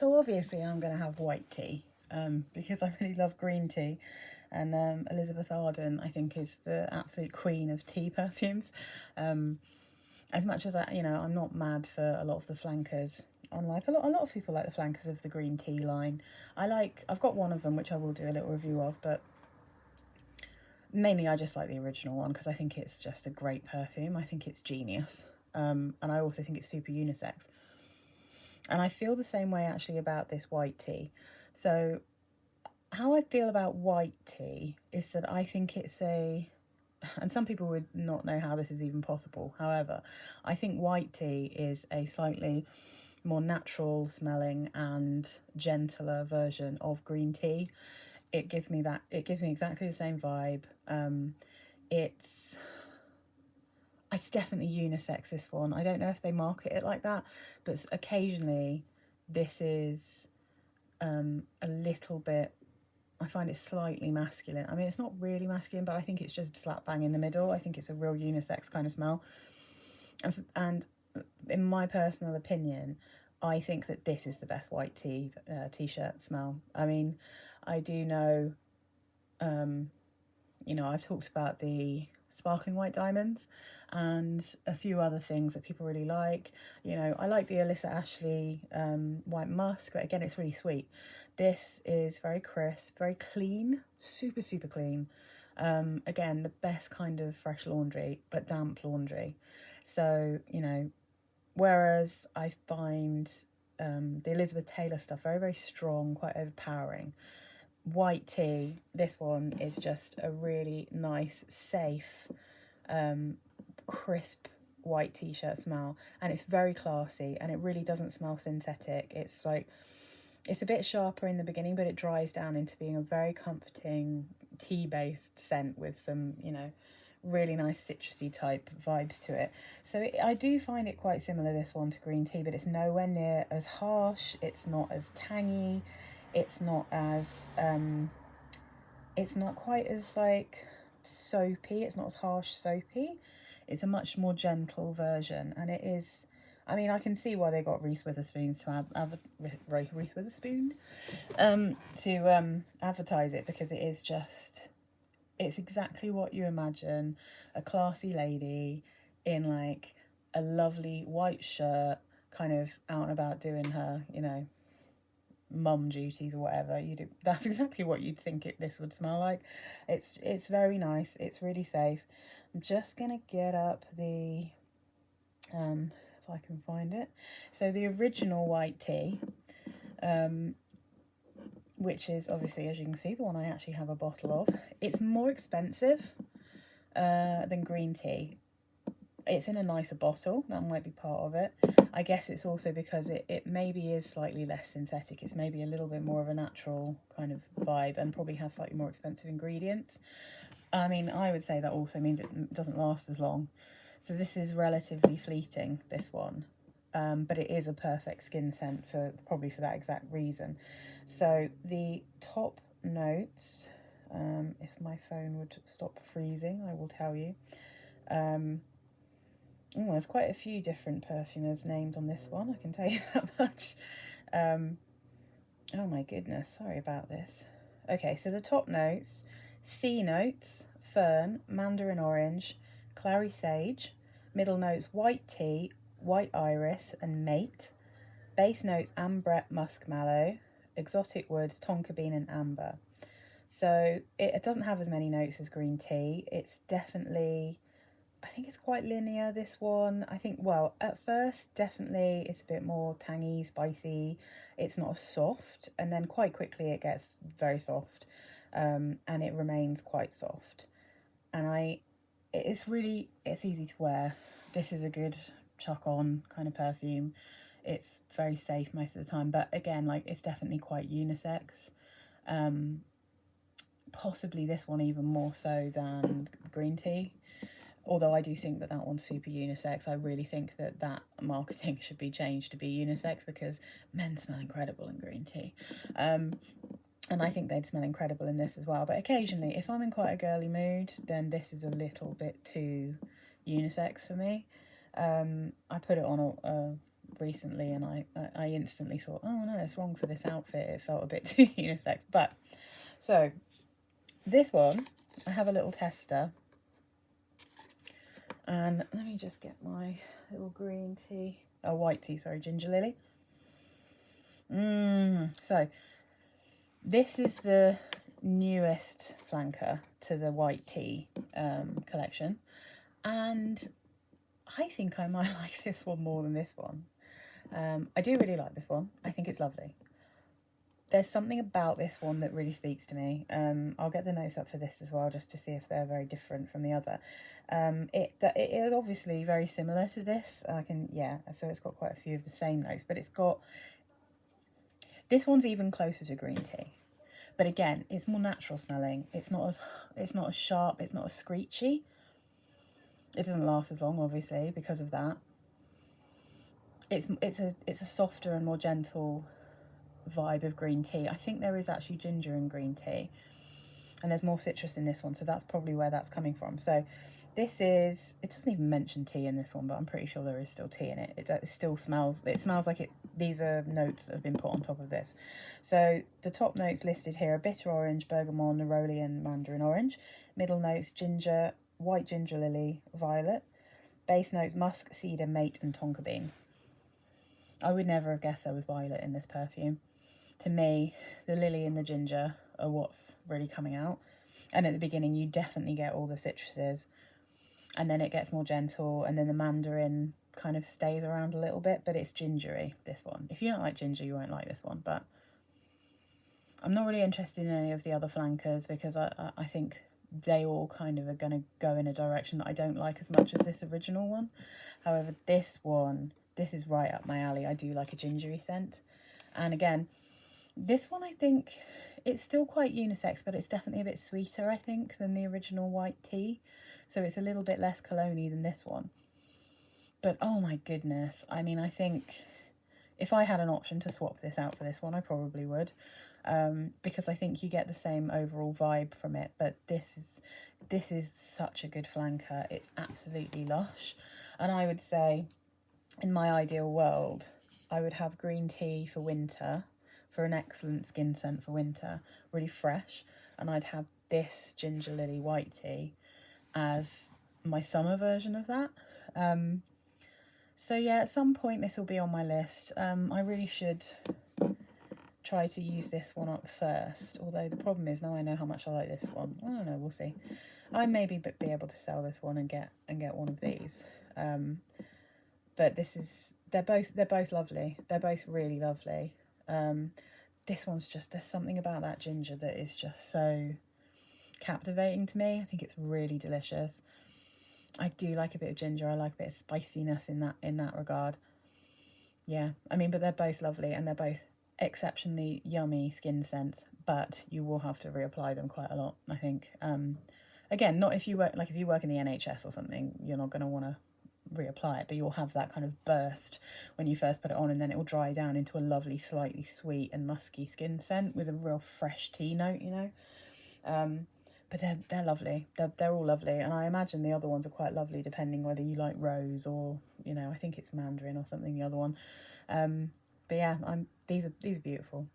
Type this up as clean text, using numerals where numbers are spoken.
So obviously I'm going to have white tea because I really love green tea. And Elizabeth Arden, I think, is the absolute queen of tea perfumes. As much as I'm not mad for a lot of the flankers. Unlike a lot of people like the flankers of the green tea line. I've got one of them which I will do a little review of, but mainly I just like the original one because I think it's just a great perfume. I think it's genius. And I also think it's super unisex. And I feel the same way actually about this white tea. So how I feel about white tea is that I think it's and some people would not know how this is even possible. However, I think white tea is a slightly more natural smelling and gentler version of green tea. It gives me exactly the same vibe. It's definitely unisex, this one. I don't know if they market it like that, but occasionally this is a little bit, I find it slightly masculine. I mean, it's not really masculine, but I think it's just slap bang in the middle. I think it's a real unisex kind of smell. And in my personal opinion, I think that this is the best white tea t-shirt smell. I mean, I do know, I've talked about the sparkling white diamonds and a few other things that people really like. I like the Alyssa Ashley white musk, but again, it's really sweet. This is very crisp, very clean, super, super clean. Again, the best kind of fresh laundry, but damp laundry. So, whereas I find the Elizabeth Taylor stuff very, very strong, quite overpowering. White tea, this one is just a really nice, safe, crisp white t-shirt smell, and it's very classy, and it really doesn't smell synthetic. It's a bit sharper in the beginning, but it dries down into being a very comforting tea-based scent with some, really nice citrusy type vibes to it. So I do find it quite similar, this one, to green tea, but it's nowhere near as harsh. It's not as tangy. It's not as it's not quite as soapy. It's not as harsh soapy. It's a much more gentle version, and it is, I mean, I can see why they got Reese Witherspoon to advertise it, because it's exactly what you imagine a classy lady in a lovely white shirt, kind of out and about doing her, mum duties or whatever you do. That's exactly what you'd think this would smell like. It's very nice. It's really safe. I'm just gonna get up the if I can find it. So the original white tea, which is obviously, as you can see, the one I actually have a bottle of. It's more expensive than green tea. It's in a nicer bottle. That might be part of it. I guess it's also because it maybe is slightly less synthetic. It's maybe a little bit more of a natural kind of vibe, and probably has slightly more expensive ingredients. I mean, I would say that also means it doesn't last as long. So this is relatively fleeting, this one. But it is a perfect skin scent probably for that exact reason. So the top notes, if my phone would stop freezing, I will tell you. There's quite a few different perfumers named on this one, I can tell you that much. Oh my goodness, sorry about this. Okay, so the top notes: C notes, fern, mandarin orange, clary sage. Middle notes: white tea, white iris, and mate. Base notes: ambre, muskmallow, exotic woods, tonka bean, and amber. So it doesn't have as many notes as green tea. It's definitely, I think it's quite linear, this one. I think, well, at first, definitely it's a bit more tangy, spicy. It's not as soft, and then quite quickly it gets very soft, and it remains quite soft. And it's easy to wear. This is a good chuck on kind of perfume. It's very safe most of the time, but again, it's definitely quite unisex. Possibly this one even more so than green tea. Although I do think that one's super unisex. I really think that marketing should be changed to be unisex, because men smell incredible in green tea. And I think they'd smell incredible in this as well. But occasionally, if I'm in quite a girly mood, then this is a little bit too unisex for me. I put it on recently, and I instantly thought, oh no, it's wrong for this outfit. It felt a bit too unisex. But so this one, I have a little tester, and let me just get my little green tea, oh, white tea, sorry, ginger lily. So this is the newest flanker to the white tea collection, and I think I might like this one more than this one. I do really like this one. I think it's lovely. There's something about this one that really speaks to me. I'll get the notes up for this as well, just to see if they're very different from the other. It is obviously very similar to this. So it's got quite a few of the same notes, but this one's even closer to green tea. But again, it's more natural smelling. It's not as sharp. It's not as screechy. It doesn't last as long, obviously, because of that. It's a softer and more gentle vibe of green tea. I think there is actually ginger in green tea, and there's more citrus in this one, so that's probably where that's coming from. So it doesn't even mention tea in this one, but I'm pretty sure there is still tea in it. It still smells, these are notes that have been put on top of this. So the top notes listed here are bitter orange, bergamot, neroli and mandarin orange. Middle notes, ginger, white ginger lily, violet. Base notes, musk, cedar, mate and tonka bean. I would never have guessed there was violet in this perfume. To me, the lily and the ginger are what's really coming out. And at the beginning, you definitely get all the citruses. And then it gets more gentle. And then the mandarin kind of stays around a little bit. But it's gingery, this one. If you don't like ginger, you won't like this one. But I'm not really interested in any of the other flankers, because I think they all kind of are going to go in a direction that I don't like as much as this original one. However, this is right up my alley. I do like a gingery scent. And again, this one, I think it's still quite unisex, but it's definitely a bit sweeter, I think, than the original white tea. So it's a little bit less cologne-y than this one. But oh my goodness, I mean, I think if I had an option to swap this out for this one, I probably would. Because I think you get the same overall vibe from it. But this is such a good flanker. It's absolutely lush. And I would say, in my ideal world, I would have green tea for winter, for an excellent skin scent for winter, really fresh. And I'd have this ginger lily white tea as my summer version of that. So yeah, at some point this will be on my list. I really should try to use this one up first, although the problem is now I know how much I like this one. I don't know, we'll see. I may be able to sell this one and get one of these. But they're both lovely. They're both really lovely. This one's just, there's something about that ginger that is just so captivating to me. I think it's really delicious. I do like a bit of ginger. I like a bit of spiciness in that regard. Yeah, I mean, but they're both lovely and they're both exceptionally yummy skin scents, but you will have to reapply them quite a lot, I think. Again, not if you work in the NHS or something, you're not going to want to reapply it, but you'll have that kind of burst when you first put it on, and then it will dry down into a lovely, slightly sweet and musky skin scent with a real fresh tea note, you know. But they're lovely. They're all lovely, and I imagine the other ones are quite lovely, depending whether you like rose or, you know, I think it's mandarin or something, the other one. But yeah, these are beautiful.